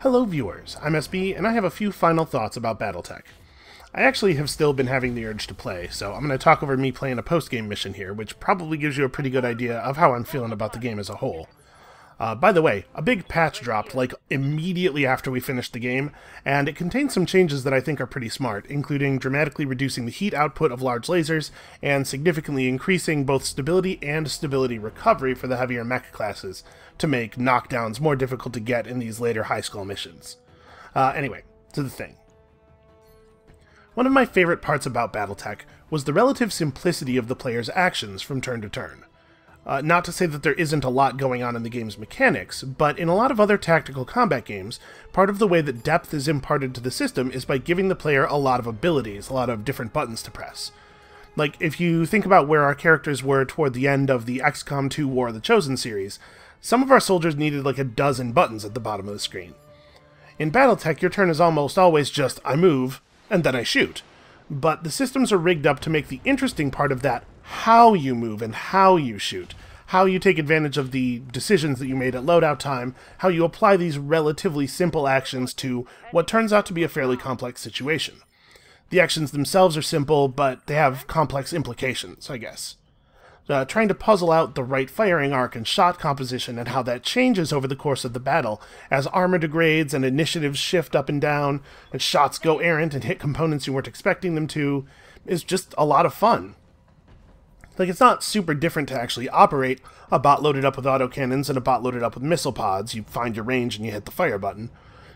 Hello viewers, I'm SB, and I have a few final thoughts about BATTLETECH. I actually have still been having the urge to play, so I'm going to talk over me playing a post-game mission here, which probably gives you a pretty good idea of how I'm feeling about the game as a whole. By the way, a big patch dropped, like, immediately after we finished the game, and it contains some changes that I think are pretty smart, including dramatically reducing the heat output of large lasers, and significantly increasing both stability and stability recovery for the heavier mech classes, to make knockdowns more difficult to get in these later high-skull missions. Anyway, to the thing. One of my favorite parts about BATTLETECH was the relative simplicity of the player's actions from turn to turn. Not to say that there isn't a lot going on in the game's mechanics, but in a lot of other tactical combat games, part of the way that depth is imparted to the system is by giving the player a lot of abilities, a lot of different buttons to press. Like, if you think about where our characters were toward the end of the XCOM 2 War of the Chosen series, some of our soldiers needed like a dozen buttons at the bottom of the screen. In BATTLETECH, your turn is almost always just, I move, and then I shoot. But the systems are rigged up to make the interesting part of that how you move and how you shoot, how you take advantage of the decisions that you made at loadout time, how you apply these relatively simple actions to what turns out to be a fairly complex situation. The actions themselves are simple, but they have complex implications, I guess. Trying to puzzle out the right firing arc and shot composition and how that changes over the course of the battle as armor degrades and initiatives shift up and down and shots go errant and hit components you weren't expecting them to is just a lot of fun. Like, it's not super different to actually operate a bot loaded up with autocannons and a bot loaded up with missile pods. You find your range and you hit the fire button.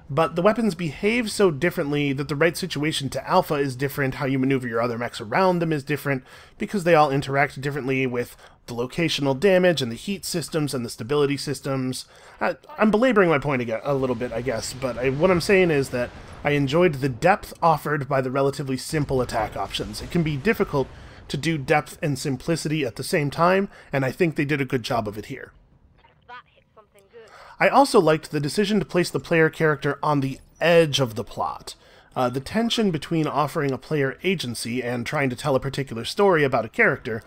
But the weapons behave so differently that the right situation to alpha is different, how you maneuver your other mechs around them is different, because they all interact differently with the locational damage and the heat systems and the stability systems. I'm belaboring my point a little bit, I guess, but what I'm saying is that I enjoyed the depth offered by the relatively simple attack options. It can be difficult to do depth and simplicity at the same time, and I think they did a good job of it here. I also liked the decision to place the player character on the edge of the plot. The tension between offering a player agency and trying to tell a particular story about a character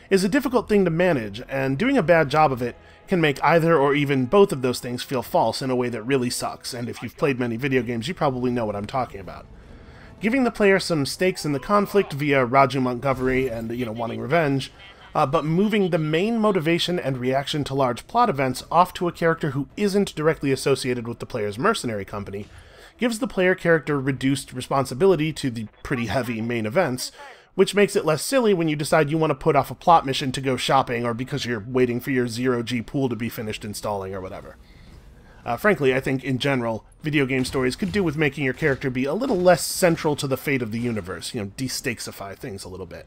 is a difficult thing to manage, and doing a bad job of it can make either or even both of those things feel false in a way that really sucks, and if you've played many video games, you probably know what I'm talking about. Giving the player some stakes in the conflict via Raju Montgomery and, wanting revenge, but moving the main motivation and reaction to large plot events off to a character who isn't directly associated with the player's mercenary company gives the player character reduced responsibility to the pretty heavy main events, which makes it less silly when you decide you want to put off a plot mission to go shopping or because you're waiting for your 0G pool to be finished installing or whatever. Frankly, I think, in general, video game stories could do with making your character be a little less central to the fate of the universe, de-stakesify things a little bit.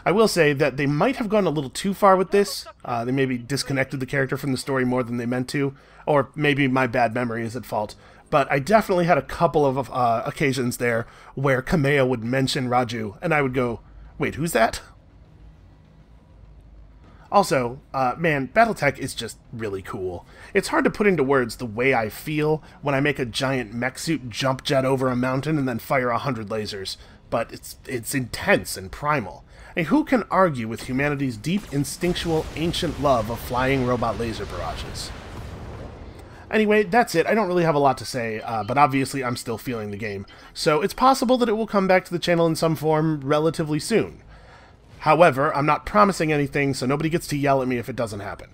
I will say that they might have gone a little too far with this. They maybe disconnected the character from the story more than they meant to, or maybe my bad memory is at fault. But I definitely had a couple of occasions there where Kamea would mention Raju, and I would go, wait, who's that? Also, man, BATTLETECH is just really cool. It's hard to put into words the way I feel when I make a giant mech suit jump jet over a mountain and then fire 100 lasers, but it's intense and primal. And who can argue with humanity's deep, instinctual, ancient love of flying robot laser barrages? Anyway, that's it. I don't really have a lot to say, but obviously I'm still feeling the game, so it's possible that it will come back to the channel in some form relatively soon. However, I'm not promising anything, so nobody gets to yell at me if it doesn't happen.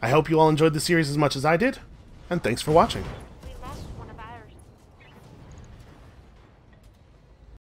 I hope you all enjoyed the series as much as I did, and thanks for watching.